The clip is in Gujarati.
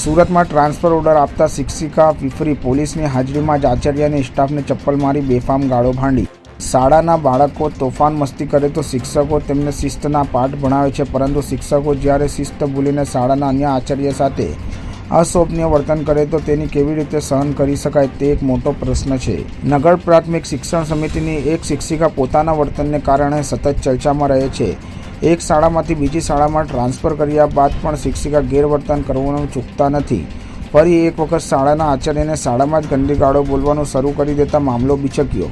સુરતમાં ટ્રાન્સફર ઓર્ડર આપતા શિક્ષિકા પીફરી, પોલીસની હાજરીમાં જ આચાર્ય અને સ્ટાફને ચપ્પલ મારી બેફામ ગાળો ભાંડી। શાળાના બાળકો તોફાન મસ્તી કરે તો શિક્ષકો તેમને શિસ્તના પાઠ ભણાવે છે, પરંતુ શિક્ષકો જ્યારે શિસ્ત ભૂલીને શાળાના અન્ય આચાર્ય સાથે અશોભનીય વર્તન કરે તો તેની કેવી રીતે સહન કરી શકાય તે એક મોટો પ્રશ્ન છે। નગર પ્રાથમિક શિક્ષણ સમિતિની એક શિક્ષિકા પોતાના વર્તનને કારણે સતત ચર્ચામાં રહે છે। એક શાળામાંથી બીજી શાળામાં ટ્રાન્સફર કર્યા બાદ પણ શિક્ષિકા ગેરવર્તન કરવાનું ચૂકતા નથી। ફરી એક વખત શાળાના આચાર્યને શાળામાં જ ગંદી ગાળો બોલવાનું શરૂ કરી દેતા મામલો બિચક્યો।